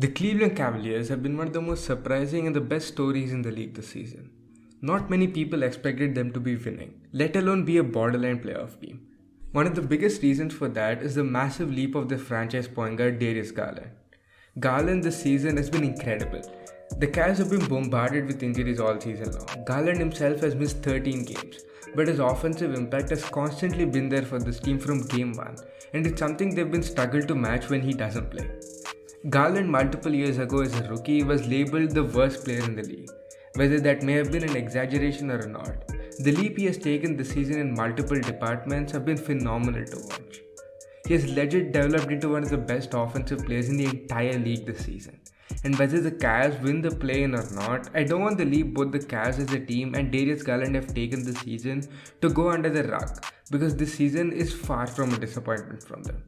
The Cleveland Cavaliers have been one of the most surprising and the best stories in the league this season. Not many people expected them to be winning, let alone be a borderline playoff team. One of the biggest reasons for that is the massive leap of the franchise point guard Darius Garland. Garland this season has been incredible. The Cavs have been bombarded with injuries all season long. Garland himself has missed 13 games, but his offensive impact has constantly been there for this team from game 1, and it's something they've been struggled to match when he doesn't play. Garland multiple years ago as a rookie was labelled the worst player in the league. Whether that may have been an exaggeration or not, the leap he has taken this season in multiple departments have been phenomenal to watch. He has legit developed into one of the best offensive players in the entire league this season. And whether the Cavs win the play-in or not, I don't want to leave both the Cavs as a team and Darius Garland have taken this season to go under the rug, because this season is far from a disappointment from them.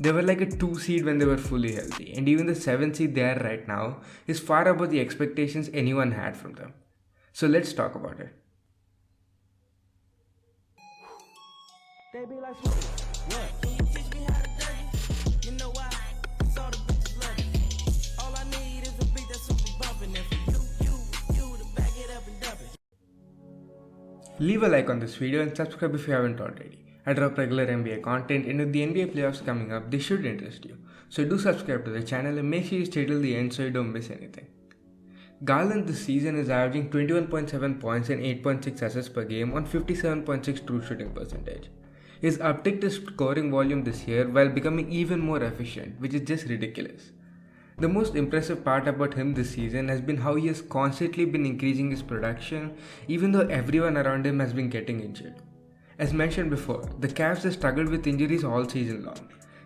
They were like a 2 seed when they were fully healthy, and even the 7 seed they are right now is far above the expectations anyone had from them. So let's talk about it. They be like, what? Can you teach me how to dirty? You know why? 'Cause all the bitches love it. All I need is a beat that's super bumpin', and for you to back it up and dump it. Leave a like on this video and subscribe if you haven't already. I drop regular NBA content, and with the NBA playoffs coming up, they should interest you. So do subscribe to the channel and make sure you stay till the end so you don't miss anything. Garland this season is averaging 21.7 points and 8.6 assists per game on 57.6 true shooting percentage. He's upticked his scoring volume this year while becoming even more efficient, which is just ridiculous. The most impressive part about him this season has been how he has constantly been increasing his production even though everyone around him has been getting injured. As mentioned before, the Cavs have struggled with injuries all season long.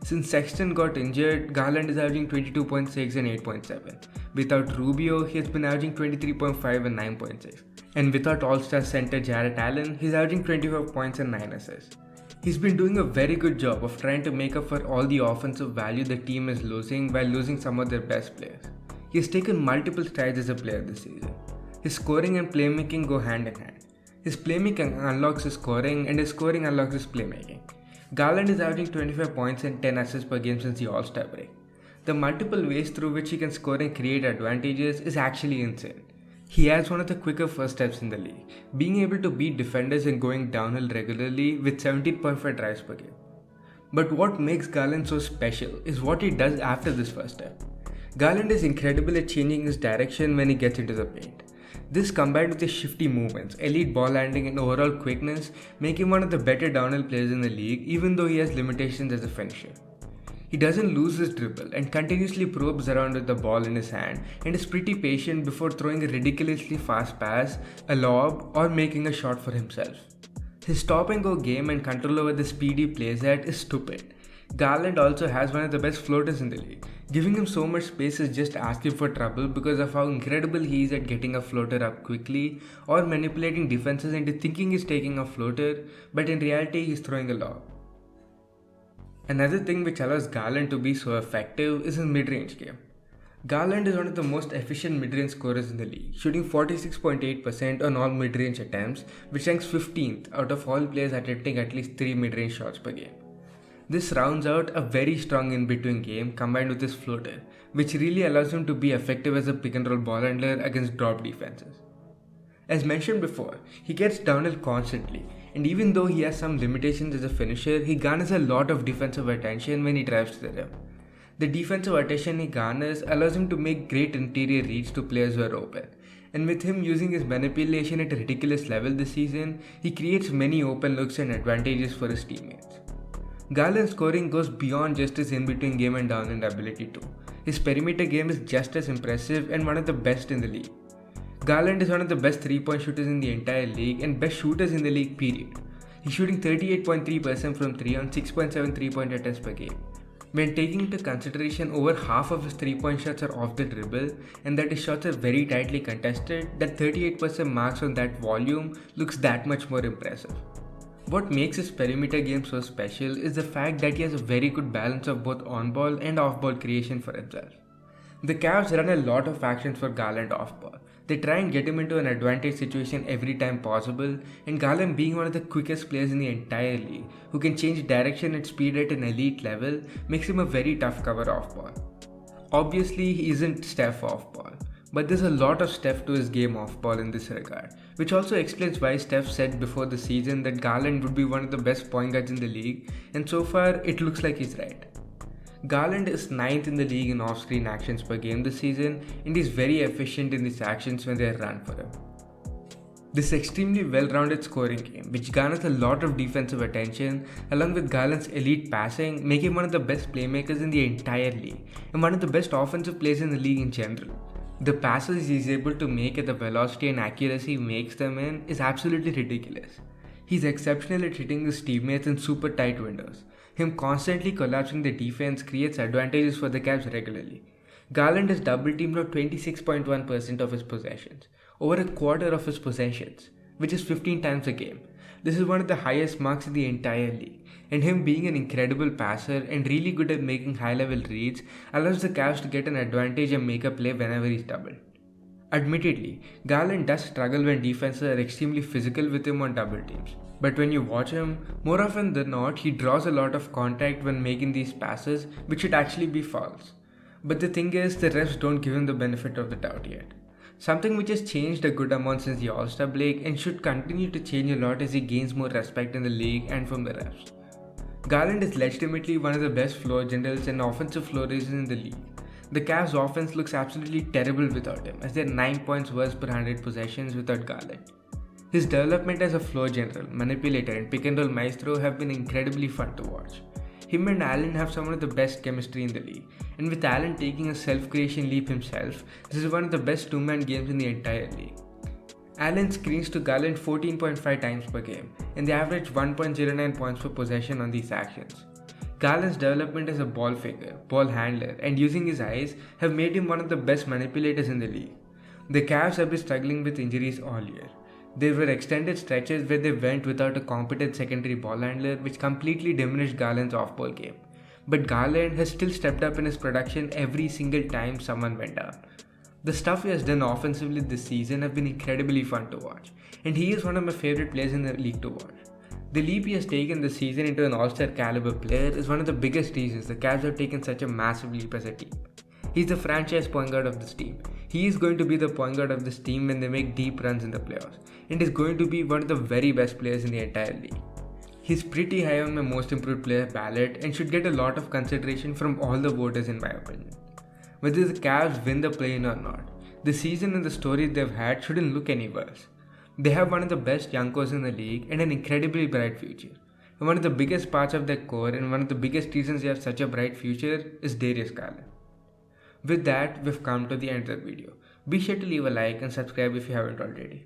Since Sexton got injured, Garland is averaging 22.6 and 8.7. Without Rubio, he has been averaging 23.5 and 9.6. And without All-Star center Jarrett Allen, he's averaging 25 points and 9 assists. He's been doing a very good job of trying to make up for all the offensive value the team is losing while losing some of their best players. He has taken multiple strides as a player this season. His scoring and playmaking go hand in hand. His playmaking unlocks his scoring and his scoring unlocks his playmaking. Garland is averaging 25 points and 10 assists per game since the All-Star break. The multiple ways through which he can score and create advantages is actually insane. He has one of the quicker first steps in the league, being able to beat defenders and going downhill regularly with 17.5 drives per game. But what makes Garland so special is what he does after this first step. Garland is incredible at changing his direction when he gets into the paint. This combined with his shifty movements, elite ball handling and overall quickness make him one of the better downhill players in the league even though he has limitations as a finisher. He doesn't lose his dribble and continuously probes around with the ball in his hand and is pretty patient before throwing a ridiculously fast pass, a lob, or making a shot for himself. His stop and go game and control over the speed he plays at is stupid. Garland also has one of the best floaters in the league. Giving him so much space is just asking for trouble because of how incredible he is at getting a floater up quickly or manipulating defenses into thinking he's taking a floater, but in reality he's throwing a lob. Another thing which allows Garland to be so effective is his mid-range game. Garland is one of the most efficient mid-range scorers in the league, shooting 46.8% on all mid-range attempts, which ranks 15th out of all players attempting at least 3 mid-range shots per game. This rounds out a very strong in-between game combined with his floater, which really allows him to be effective as a pick-and-roll ball handler against drop defenses. As mentioned before, he gets downhill constantly, and even though he has some limitations as a finisher, he garners a lot of defensive attention when he drives to the rim. The defensive attention he garners allows him to make great interior reads to players who are open, and with him using his manipulation at a ridiculous level this season, he creates many open looks and advantages for his teammates. Garland's scoring goes beyond just his in-between game and downhill ability too. His perimeter game is just as impressive and one of the best in the league. Garland is one of the best 3-point shooters in the entire league and best shooters in the league period. He's shooting 38.3% from 3 on 6.7 3-point attempts per game. When taking into consideration over half of his 3-point shots are off the dribble and that his shots are very tightly contested, that 38% marks on that volume looks that much more impressive. What makes his perimeter game so special is the fact that he has a very good balance of both on-ball and off-ball creation for himself. The Cavs run a lot of actions for Garland off-ball. They try and get him into an advantage situation every time possible, and Garland being one of the quickest players in the entire league, who can change direction and speed at an elite level, makes him a very tough cover off-ball. Obviously, he isn't Steph off-ball, but there's a lot of Steph to his game off-ball in this regard, which also explains why Steph said before the season that Garland would be one of the best point guards in the league, and so far it looks like he's right. Garland is 9th in the league in off-screen actions per game this season, and he's very efficient in these actions when they are run for him. This extremely well-rounded scoring game, which garners a lot of defensive attention, along with Garland's elite passing, make him one of the best playmakers in the entire league, and one of the best offensive players in the league in general. The passes he's able to make at the velocity and accuracy he makes them in is absolutely ridiculous. He's exceptional at hitting his teammates in super tight windows. Him constantly collapsing the defense creates advantages for the Cavs regularly. Garland is double-teamed on 26.1% of his possessions, over a quarter of his possessions, which is 15 times a game. This is one of the highest marks in the entire league, and him being an incredible passer and really good at making high-level reads allows the Cavs to get an advantage and make a play whenever he's doubled. Admittedly, Garland does struggle when defenses are extremely physical with him on double teams, but when you watch him, more often than not, he draws a lot of contact when making these passes, which should actually be fouls. But the thing is, the refs don't give him the benefit of the doubt yet. Something which has changed a good amount since the All-Star break and should continue to change a lot as he gains more respect in the league and from the refs. Garland is legitimately one of the best floor generals and offensive floor raisers in the league. The Cavs' offense looks absolutely terrible without him, as they're 9 points worse per 100 possessions without Garland. His development as a floor general, manipulator, and pick and roll maestro have been incredibly fun to watch. Him and Allen have some of the best chemistry in the league, and with Allen taking a self-creation leap himself, this is one of the best two-man games in the entire league. Allen screens to Garland 14.5 times per game, and they average 1.09 points per possession on these actions. Garland's development as a ball faker, ball handler, and using his eyes have made him one of the best manipulators in the league. The Cavs have been struggling with injuries all year. There were extended stretches where they went without a competent secondary ball handler, which completely diminished Garland's off-ball game. But Garland has still stepped up in his production every single time someone went down. The stuff he has done offensively this season have been incredibly fun to watch, and he is one of my favorite players in the league to watch. The leap he has taken this season into an all-star caliber player is one of the biggest reasons the Cavs have taken such a massive leap as a team. He's the franchise point guard of this team. He is going to be the point guard of this team when they make deep runs in the playoffs, and is going to be one of the very best players in the entire league. He's pretty high on my most improved player ballot and should get a lot of consideration from all the voters in my opinion. Whether the Cavs win the play-in or not, the season and the stories they've had shouldn't look any worse. They have one of the best young cores in the league and an incredibly bright future. And one of the biggest parts of their core and one of the biggest reasons they have such a bright future is Darius Garland. With that, we've come to the end of the video. Be sure to leave a like and subscribe if you haven't already.